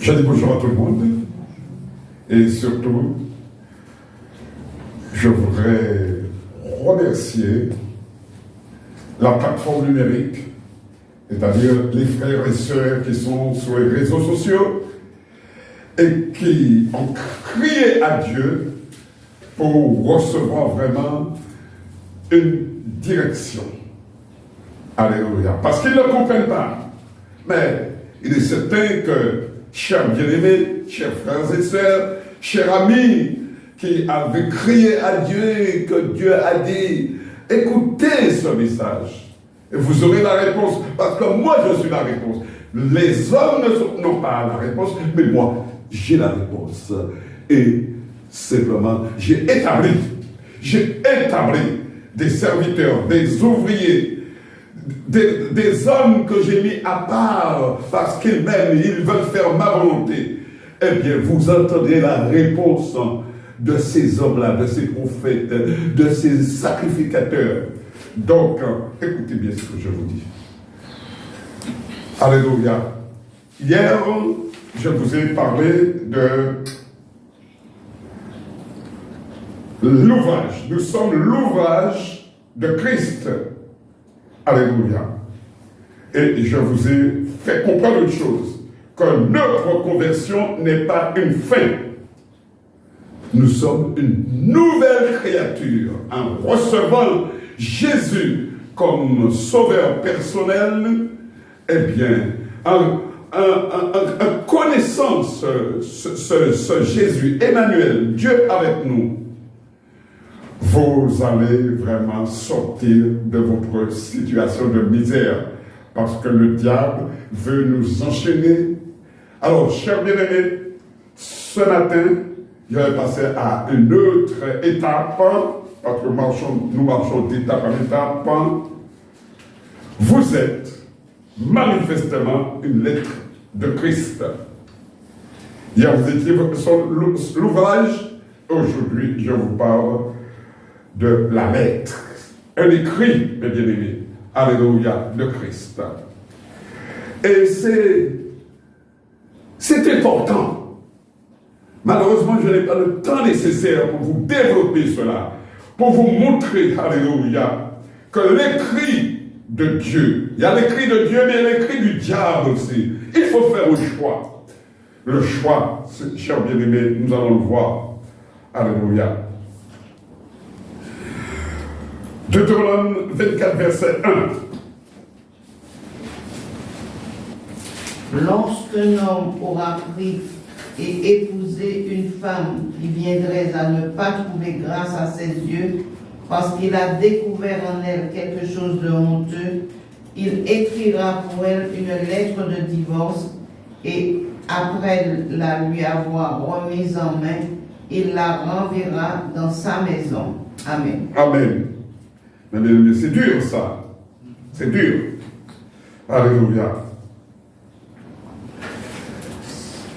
Je dis bonjour à tout le monde et surtout, je voudrais remercier la plateforme numérique, c'est-à-dire les frères et sœurs qui sont sur les réseaux sociaux et qui ont crié à Dieu pour recevoir vraiment une direction. Alléluia. Parce qu'ils ne comprennent pas. Mais il est certain que, chers bien-aimés, chers frères et sœurs, chers amis, qui avaient crié à Dieu et que Dieu a dit, écoutez ce message. Et vous aurez la réponse. Parce que moi, je suis la réponse. Les hommes n'ont pas la réponse, mais moi, j'ai la réponse. Et simplement, j'ai établi des serviteurs, des ouvriers, des hommes que j'ai mis à part parce qu'ils m'aiment, ils veulent faire ma volonté. Eh bien, vous entendez la réponse de ces hommes-là, de ces prophètes, de ces sacrificateurs. Donc, écoutez bien ce que je vous dis. Alléluia. Hier, je vous ai parlé de l'ouvrage. Nous sommes l'ouvrage de Christ. Alléluia. Et je vous ai fait comprendre une chose, que notre conversion n'est pas une fin. Nous sommes une nouvelle créature en recevant Jésus comme sauveur personnel. Eh bien, en connaissant ce Jésus, Emmanuel, Dieu avec nous, vous allez vraiment sortir de votre situation de misère. Parce que le diable veut nous enchaîner. Alors, chers bien-aimés, ce matin, je vais passer à une autre étape, parce que nous marchons d'étape en étape. Vous êtes manifestement une lettre de Christ. Hier, vous étiez sur l'ouvrage. Aujourd'hui, je vous parle de la lettre, un écrit, mes bien-aimés, alléluia, de Christ. Et c'est important. Malheureusement, je n'ai pas le temps nécessaire pour vous développer cela, pour vous montrer, alléluia, que l'écrit de Dieu, il y a l'écrit de Dieu, mais il y a l'écrit du diable aussi. Il faut faire le choix. Le choix, chers bien-aimés, nous allons le voir. Alléluia. Deutéronome 24, verset 1. Lorsqu'un homme aura pris et épousé une femme qui viendrait à ne pas trouver grâce à ses yeux, parce qu'il a découvert en elle quelque chose de honteux, il écrira pour elle une lettre de divorce et après la lui avoir remise en main, il la renverra dans sa maison. Amen. Amen. Mais c'est dur ça. C'est dur. Alléluia.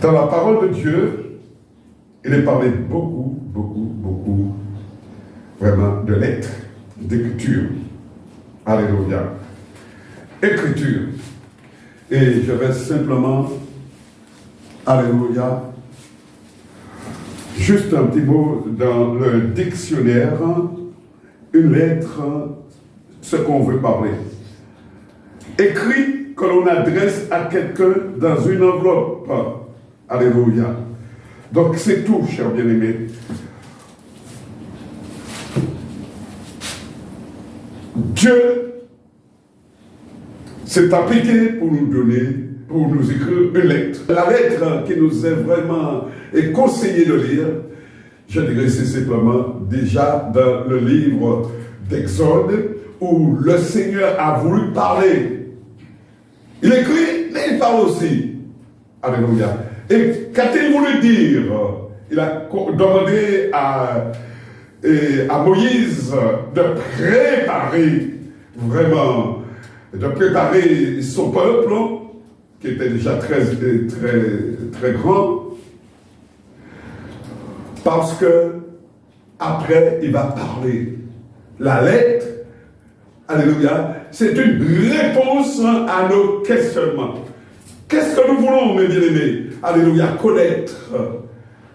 Dans la parole de Dieu, il est parlé beaucoup, vraiment de lettres, d'écriture. Alléluia. Écriture. Et je vais simplement, alléluia, juste un petit mot dans le dictionnaire, une lettre, ce qu'on veut parler. Écrit que l'on adresse à quelqu'un dans une enveloppe. Alléluia. Donc c'est tout, chers bien-aimés. Dieu s'est appliqué pour nous donner, pour nous écrire une lettre. La lettre qui nous est vraiment conseillée de lire, je dirais c'est simplement déjà dans le livre d'Exode où le Seigneur a voulu parler. Il écrit, mais il parle aussi. Alléluia. Et qu'a-t-il voulu dire? Il a demandé à Moïse de préparer vraiment, de préparer son peuple, qui était déjà très grand, parce que après il va parler. La lettre, alléluia, c'est une réponse à nos questionnements. Qu'est-ce que nous voulons, mes bien-aimés? Alléluia, connaître.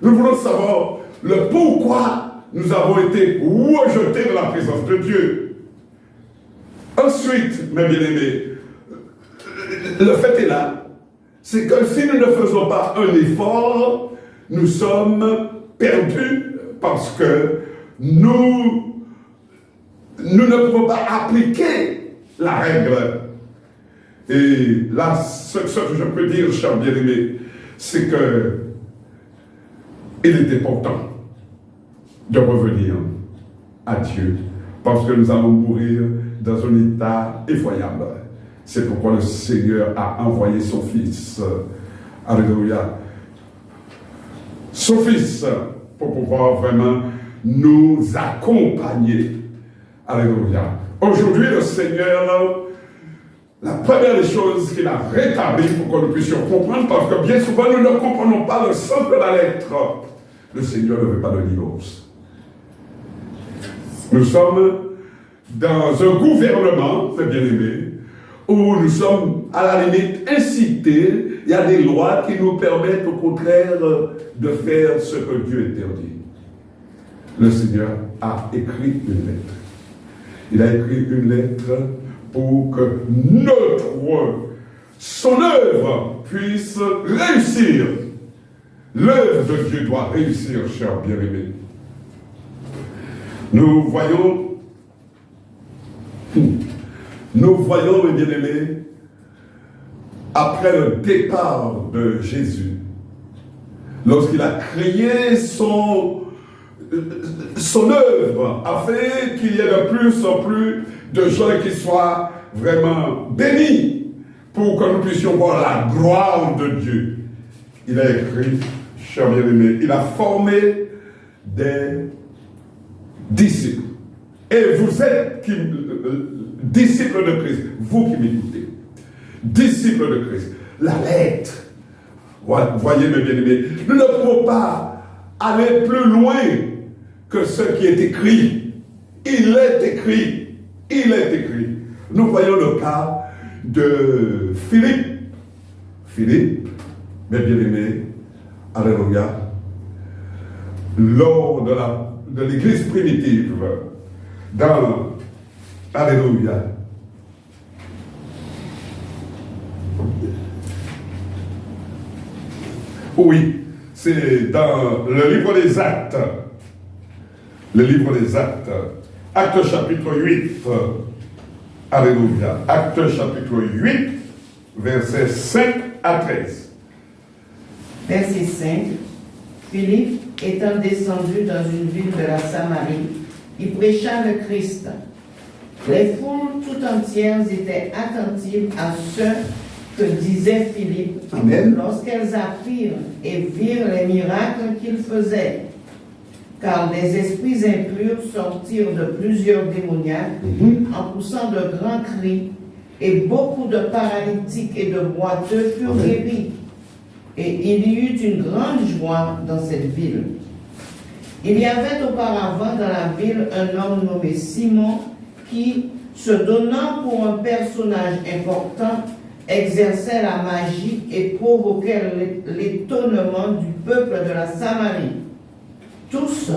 Nous voulons savoir le pourquoi nous avons été rejetés de la présence de Dieu. Ensuite, mes bien-aimés, le fait est là, c'est que si nous ne faisons pas un effort, nous sommes perdus parce que nous ne pouvons pas appliquer la règle. Et là, ce que je peux dire, chers bien-aimés, c'est que il est important de revenir à Dieu parce que nous allons mourir dans un état effroyable. C'est pourquoi le Seigneur a envoyé son Fils. Alléluia. Son Fils pour pouvoir vraiment nous accompagner. Alléluia. Aujourd'hui, le Seigneur, la première des choses qu'il a rétabli pour que nous puissions comprendre, parce que bien souvent nous ne comprenons pas le sens de la lettre. Le Seigneur ne veut pas de divorce. Nous sommes dans un gouvernement, mes bien-aimés, où nous sommes à la limite incités. Il y a des lois qui nous permettent au contraire de faire ce que Dieu interdit. Le Seigneur a écrit une lettre. Il a écrit une lettre pour que son œuvre puisse réussir. L'œuvre de Dieu doit réussir, chers bien-aimés. Nous voyons, mes bien-aimés, après le départ de Jésus, lorsqu'il a créé son œuvre, afin qu'il y ait de plus en plus de gens qui soient vraiment bénis, pour que nous puissions voir la gloire de Dieu. Il a écrit, chers bien-aimés, il a formé des disciples. Et vous êtes disciples de Christ, vous qui m'écoutez, disciples de Christ. La lettre, voyez mes bien-aimés, nous ne pouvons pas aller plus loin que ce qui est écrit. Il est écrit. Il est écrit. Nous voyons le cas de Philippe. Philippe, mes bien-aimés, alléluia, lors de l'église primitive, alléluia, oui, c'est dans le livre des Actes. Le livre des Actes. Actes chapitre 8. Alléluia. Actes chapitre 8, versets 5 à 13. Verset 5. Philippe, étant descendu dans une ville de la Samarie, il prêcha le Christ. Les foules tout entières étaient attentives à ce que disait Philippe. Amen. Lorsqu'elles apprirent et virent les miracles qu'il faisait. Car des esprits impurs sortirent de plusieurs démoniaques en poussant de grands cris, et beaucoup de paralytiques et de boiteux furent guéris. Et il y eut une grande joie dans cette ville. Il y avait auparavant dans la ville un homme nommé Simon qui, se donnant pour un personnage important, exerçait la magie et provoquait l'étonnement du peuple de la Samarie. Tous,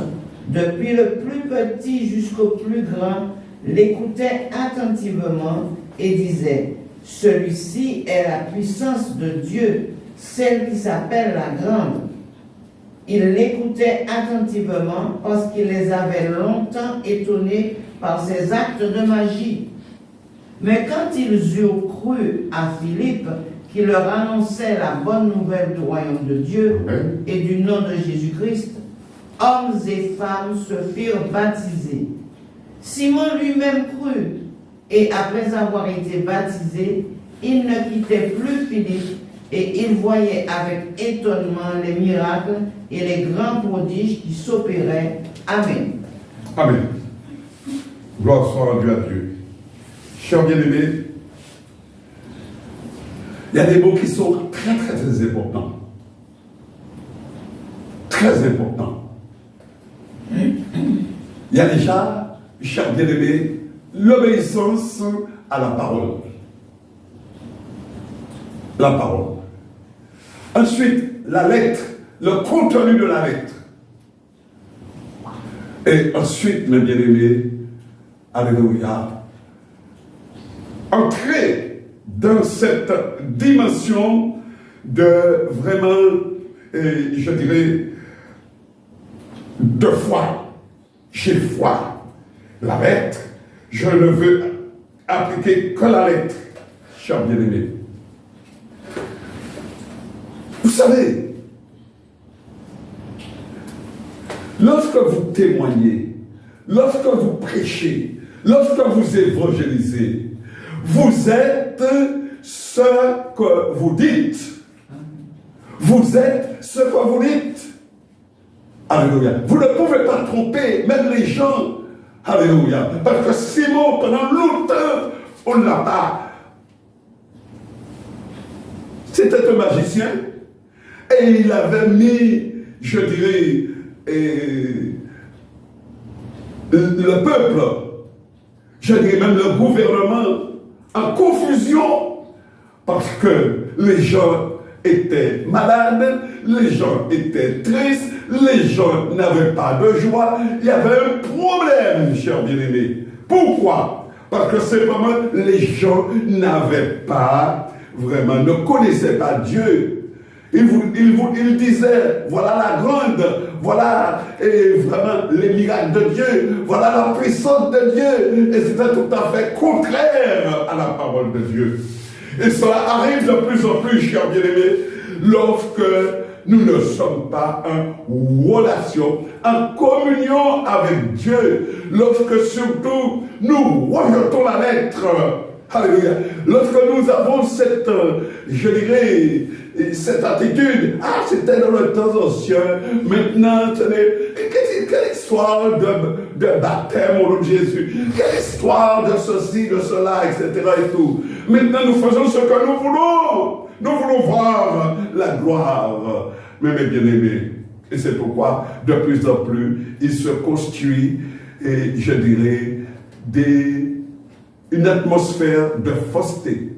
depuis le plus petit jusqu'au plus grand, l'écoutaient attentivement et disaient, « Celui-ci est la puissance de Dieu, celle qui s'appelle la grande. » Ils l'écoutaient attentivement parce qu'il les avait longtemps étonnés par ses actes de magie. Mais quand ils eurent cru à Philippe, qui leur annonçait la bonne nouvelle du royaume de Dieu et du nom de Jésus-Christ, hommes et femmes se firent baptiser. Simon lui-même crut, et après avoir été baptisé, il ne quittait plus Philippe, et il voyait avec étonnement les miracles et les grands prodiges qui s'opéraient. Amen. Amen. Gloire soit rendue à Dieu. Chers bien-aimés, il y a des mots qui sont très, très, très importants. Très importants. Il y a déjà, chers bien-aimés, l'obéissance à la parole. La parole. Ensuite, la lettre, le contenu de la lettre. Et ensuite, mes bien-aimés, alléluia, entrer dans cette dimension de vraiment, je dirais, de foi. J'ai foi. La lettre, je ne veux appliquer que la lettre, chers bien-aimés. Vous savez, lorsque vous témoignez, lorsque vous prêchez, lorsque vous évangélisez, vous êtes ce que vous dites. Vous êtes ce que vous dites. Alléluia. Vous ne pouvez pas tromper, même les gens. Alléluia. Parce que Simon, pendant longtemps, on ne l'a pas. C'était un magicien. Et il avait mis, je dirais, le peuple, je dirais même le gouvernement, en confusion, parce que les gens étaient malades, les gens étaient tristes, les gens n'avaient pas de joie. Il y avait un problème, chers bien-aimés. Pourquoi? Parce que simplement, les gens n'avaient pas, vraiment, ne connaissaient pas Dieu. Il disait, voilà la grande, voilà vraiment les miracles de Dieu, voilà la puissance de Dieu. Et c'était tout à fait contraire à la parole de Dieu. Et cela arrive de plus en plus, chers bien-aimés, lorsque nous ne sommes pas en relation, en communion avec Dieu, lorsque surtout nous rejetons la lettre. Alléluia. Lorsque nous avons cette, je dirais, cette attitude, c'était dans le temps ancien, maintenant, quelle histoire de baptême au nom de Jésus, quelle histoire de ceci, de cela, etc. et tout. Maintenant, nous faisons ce que nous voulons. Nous voulons voir la gloire. Mais mes bien-aimés, et c'est pourquoi, de plus en plus, il se construit, et je dirais, une atmosphère de fausseté.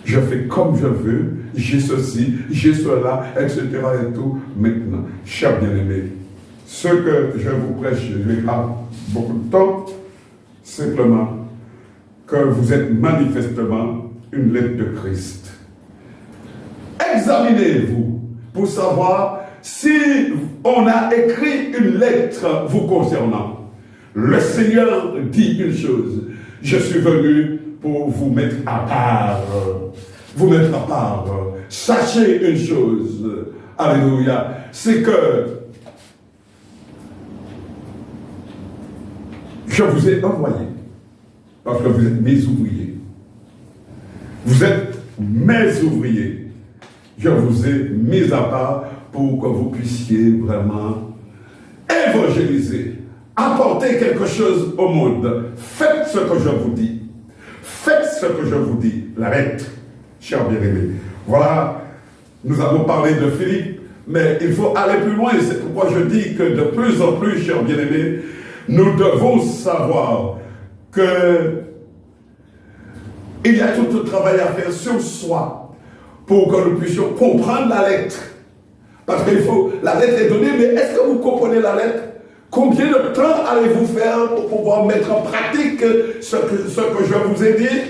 Je fais comme je veux, j'ai ceci, j'ai cela, etc. et tout. Maintenant, chers bien-aimés, ce que je vous prêche, je n'ai pas beaucoup de temps, simplement que vous êtes manifestement une lettre de Christ. Examinez-vous pour savoir si on a écrit une lettre vous concernant. Le Seigneur dit une chose. Je suis venu pour vous mettre à part. Vous mettre à part. Sachez une chose. Alléluia. C'est que je vous ai envoyé. Parce que vous êtes mes ouvriers. Vous êtes mes ouvriers. Je vous ai mis à part pour que vous puissiez vraiment évangéliser. Apportez quelque chose au monde. Faites ce que je vous dis. Faites ce que je vous dis. La lettre, chers bien-aimés. Voilà, nous avons parlé de Philippe, mais il faut aller plus loin. C'est pourquoi je dis que de plus en plus, chers bien-aimés, nous devons savoir que il y a tout un travail à faire sur soi pour que nous puissions comprendre la lettre. Parce qu'il faut, la lettre est donnée, mais est-ce que vous comprenez la lettre? Combien de temps allez-vous faire pour pouvoir mettre en pratique ce que je vous ai dit?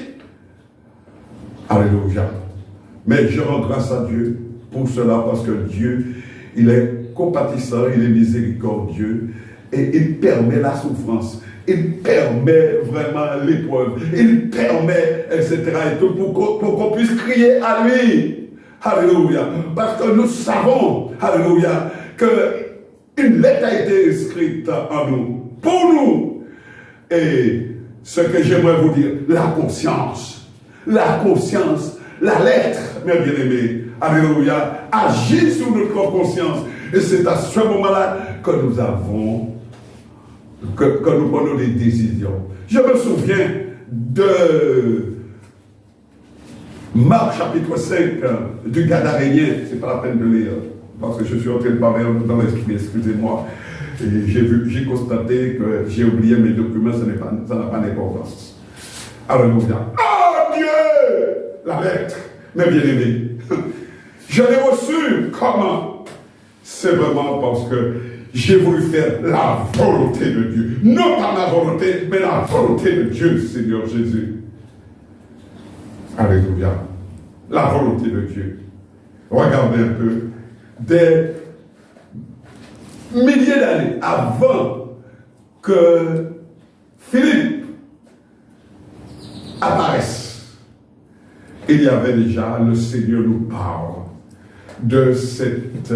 Alléluia. Mais je rends grâce à Dieu pour cela, parce que Dieu, il est compatissant, il est miséricordieux, et il permet la souffrance, il permet vraiment l'épreuve, il permet, etc. et tout, pour qu'on puisse crier à lui. Alléluia. Parce que nous savons, alléluia, que une lettre a été écrite en nous, pour nous. Et ce que j'aimerais vous dire, la conscience, la lettre, mes bien-aimés, alléluia, agit sur notre conscience. Et c'est à ce moment-là que nous avons, que nous prenons des décisions. Je me souviens de Marc chapitre 5 du Gadarénien, c'est pas la peine de lire. Parce que je suis en train de parler dans l'esprit, excusez-moi. Et j'ai constaté que j'ai oublié mes documents, ça n'a pas d'importance. Alléluia. Oh Dieu! La lettre, mes bien-aimés. Je l'ai reçu. Comment? C'est vraiment parce que j'ai voulu faire la volonté de Dieu. Non pas ma volonté, mais la volonté de Dieu, Seigneur Jésus. Alléluia. La volonté de Dieu. Regardez un peu. Des milliers d'années avant que Philippe apparaisse, il y avait déjà, le Seigneur nous parle de cette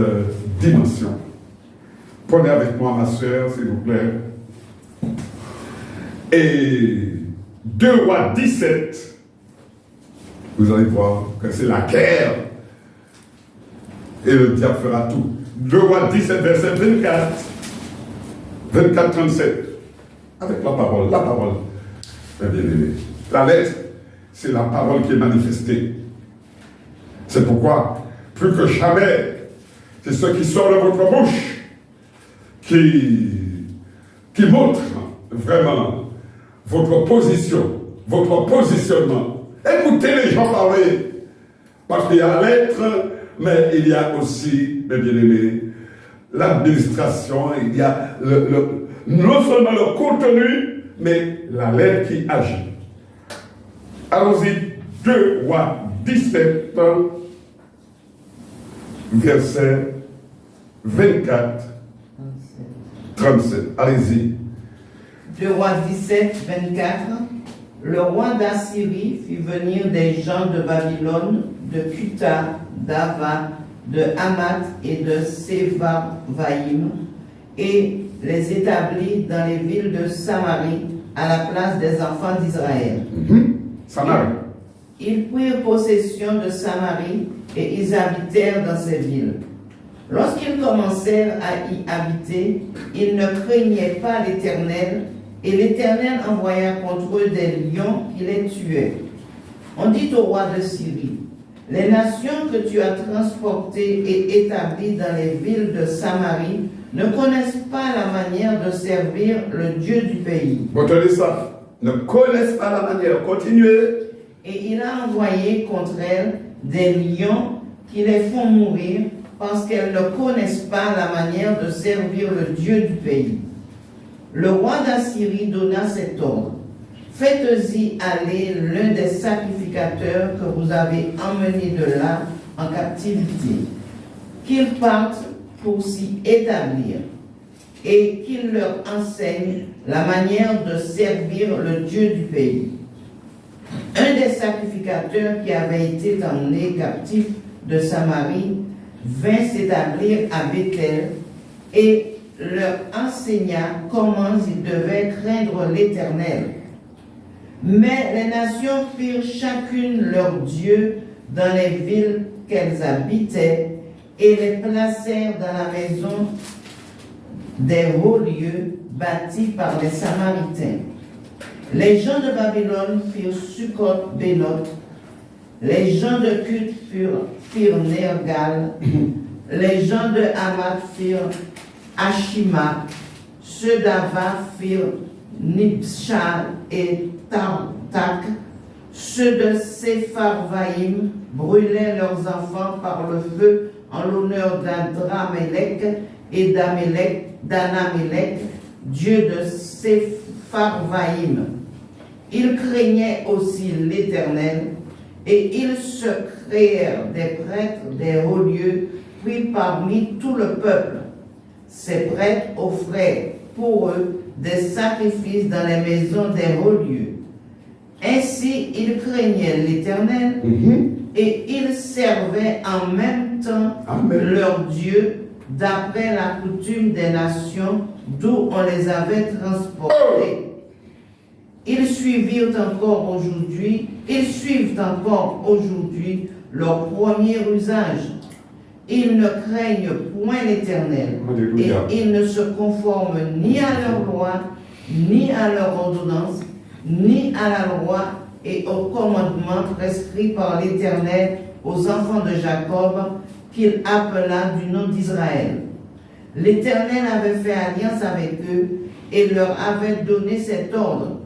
dimension. Prenez avec moi ma soeur, s'il vous plaît. Et 2 Rois 17, vous allez voir que c'est la guerre. Et le diable fera tout. 2 Rois 17, verset 24, 37. Avec la parole, bien aimé. La lettre, c'est la parole qui est manifestée. C'est pourquoi, plus que jamais, c'est ce qui sort de votre bouche qui montre vraiment votre position, votre positionnement. Écoutez les gens parler. Parce qu'il y a la lettre, mais il y a aussi, mes bien-aimés, l'administration, il y a non seulement le contenu, mais la lettre qui agit. Allons-y, 2 Rois 17, verset 24, 37. Allez-y. 2 Rois 17, 24. Le roi d'Assyrie fit venir des gens de Babylone, de Cuta, d'Ava, de Hamath et de Sévarvaïm, et les établit dans les villes de Samarie, à la place des enfants d'Israël. Samarie. Ils prirent possession de Samarie et ils habitèrent dans ces villes. Lorsqu'ils commencèrent à y habiter, ils ne craignaient pas l'Éternel, et l'Éternel envoya contre eux des lions qui les tuaient. On dit au roi de Syrie: les nations que tu as transportées et établies dans les villes de Samarie ne connaissent pas la manière de servir le Dieu du pays. Retenez ça. Ne connaissent pas la manière. Continuez. Et il a envoyé contre elles des lions qui les font mourir parce qu'elles ne connaissent pas la manière de servir le Dieu du pays. Le roi d'Assyrie donna cet ordre: faites-y aller l'un des sacrificateurs que vous avez emmenés de là en captivité, qu'il parte pour s'y établir, et qu'il leur enseigne la manière de servir le Dieu du pays. Un des sacrificateurs qui avait été emmené captif de Samarie vint s'établir à Bethel et leur enseigna comment ils devaient craindre l'Éternel. Mais les nations firent chacune leur Dieu dans les villes qu'elles habitaient et les placèrent dans la maison des hauts lieux bâtis par les Samaritains. Les gens de Babylone firent Sukkot Bénoth, les gens de Cuth firent Nergal, les gens de Hamath firent Ashima, ceux d'Ava firent Nibshal et Tak, ceux de Sepharvaïm brûlaient leurs enfants par le feu en l'honneur d'Adramélec et d'Anamélec, dieu de Sepharvaïm. Ils craignaient aussi l'Éternel, et ils se créèrent des prêtres des hauts lieux pris parmi tout le peuple. Ces prêtres offraient pour eux des sacrifices dans les maisons des hauts lieux. Ainsi, ils craignaient l'Éternel et ils servaient en même temps leur Dieu d'après la coutume des nations d'où on les avait transportés. Ils suivent encore aujourd'hui leur premier usage. Ils ne craignent point l'Éternel, et ils ne se conforment ni à leur loi, ni à leur ordonnance, ni à la loi et aux commandements prescrits par l'Éternel aux enfants de Jacob, qu'il appela du nom d'Israël. L'Éternel avait fait alliance avec eux et leur avait donné cet ordre: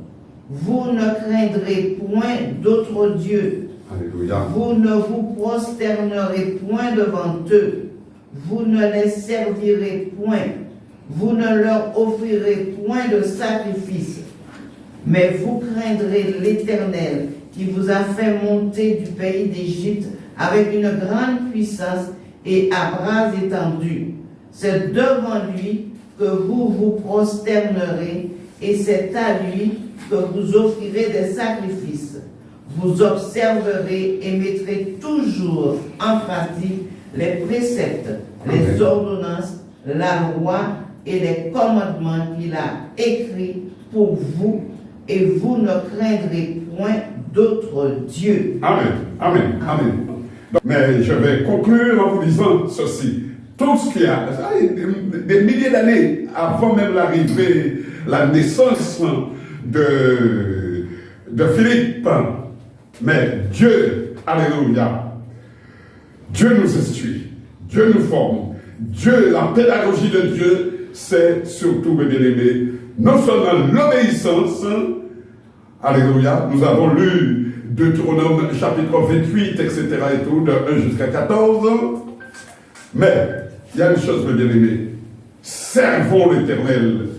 vous ne craindrez point d'autres dieux. Alléluia. Vous ne vous prosternerez point devant eux, vous ne les servirez point, vous ne leur offrirez point de sacrifice, mais vous craindrez l'Éternel qui vous a fait monter du pays d'Égypte avec une grande puissance et à bras étendus. C'est devant lui que vous vous prosternerez et c'est à lui que vous offrirez des sacrifices. Vous observerez et mettrez toujours en pratique les préceptes, les ordonnances, la loi et les commandements qu'il a écrits pour vous, et vous ne craindrez point d'autres dieux. Amen, amen, amen. Mais je vais conclure en vous disant ceci. Tout ce qu'il y a, des milliers d'années avant même l'arrivée, la naissance de Philippe, mais Dieu, alléluia, Dieu nous instruit, Dieu nous forme, Dieu, la pédagogie de Dieu, c'est surtout, mes bien-aimés, non seulement l'obéissance, alléluia, nous avons lu Deutéronome chapitre 28, etc. et tout, de 1 jusqu'à 14, mais il y a une chose, mes bien-aimés, servons l'Éternel,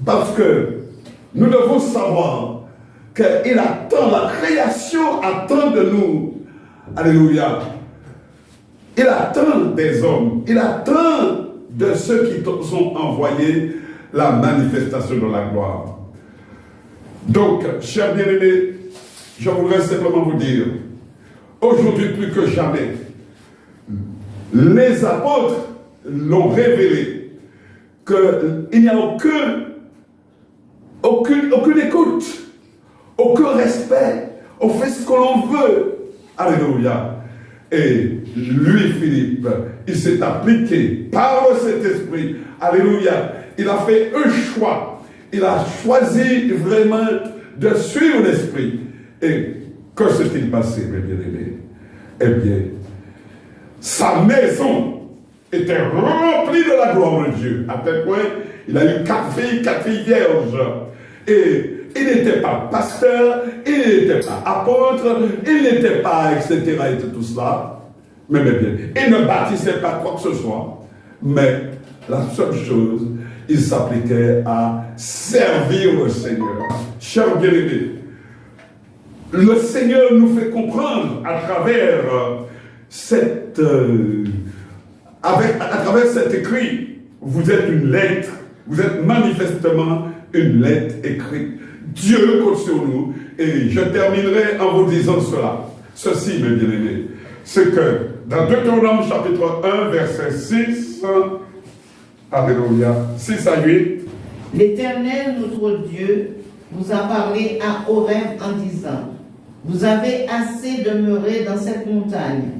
parce que nous devons savoir qu'il attend, la création attend de nous, alléluia, il attend des hommes, il attend de ceux qui sont envoyés la manifestation de la gloire. Donc, chers bien-aimés, je voudrais simplement vous dire, aujourd'hui plus que jamais, les apôtres l'ont révélé, qu'il n'y a aucune écoute, aucun respect, on fait ce que l'on veut. Alléluia. Et lui, Philippe, il s'est appliqué par cet esprit. Alléluia. Il a fait un choix. Il a choisi vraiment de suivre l'esprit. Et que s'est-il passé, mes bien-aimés? Eh bien, sa maison était remplie de la gloire de Dieu. À tel point, il a eu 4 filles vierges. Et il n'était pas pasteur, il n'était pas apôtre, il n'était pas, etc. et tout cela. Mais bien, il ne bâtissait pas quoi que ce soit. Mais la seule chose, il s'appliquait à servir le Seigneur. Chers bien-aimés, le Seigneur nous fait comprendre à travers à travers cet écrit, vous êtes une lettre, vous êtes manifestement une lettre écrite. Dieu compte sur nous. Et je terminerai en vous disant ceci, mes bien-aimés, c'est que dans Deutéronome chapitre 1, verset 6, alléluia, 6 à 8, l'Éternel, notre Dieu, vous a parlé à Horeb en disant, vous avez assez demeuré dans cette montagne.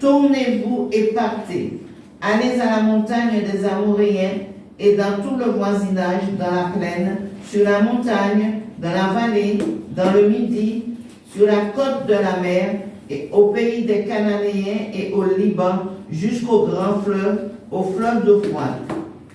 Tournez-vous et partez. Allez à la montagne des Amoréens et dans tout le voisinage, dans la plaine, sur la montagne, dans la vallée, dans le Midi, sur la côte de la mer, et au pays des Cananéens et au Liban, jusqu'au grand fleuve, au fleuve d'eau froide.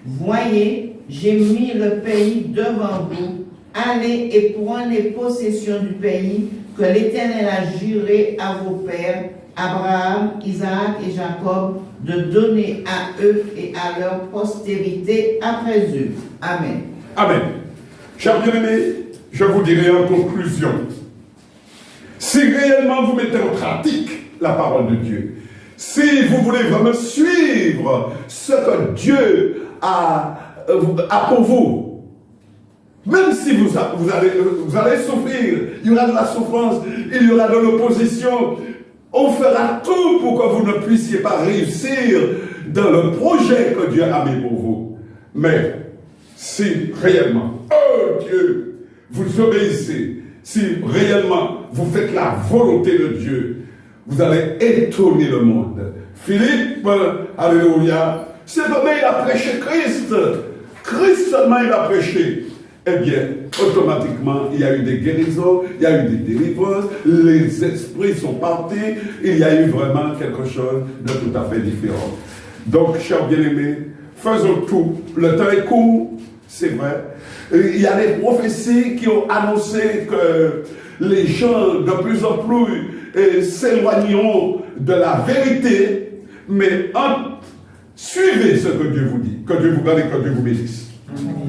Voyez, j'ai mis le pays devant vous. Allez et prenez possession du pays que l'Éternel a juré à vos pères, Abraham, Isaac et Jacob, de donner à eux et à leur postérité après eux. Amen. Amen. Chers bien-aimés, je vous dirai en conclusion, si réellement vous mettez en pratique la parole de Dieu, si vous voulez vraiment suivre ce que Dieu a pour vous, même si vous allez souffrir, il y aura de la souffrance, il y aura de l'opposition, on fera tout pour que vous ne puissiez pas réussir dans le projet que Dieu a mis pour vous. Mais si réellement, oh Dieu, vous obéissez, si réellement vous faites la volonté de Dieu, vous allez étonner le monde. Philippe, alléluia, c'est comment il a prêché Christ. Christ seulement il a prêché. Eh bien, automatiquement, il y a eu des guérisons, il y a eu des délivrances, les esprits sont partis, il y a eu vraiment quelque chose de tout à fait différent. Donc, chers bien-aimés, faisons tout. Le temps est court, c'est vrai. Il y a des prophéties qui ont annoncé que les gens de plus en plus s'éloigneront de la vérité, mais suivez ce que Dieu vous dit. Que Dieu vous garde et que Dieu vous bénisse. Amen.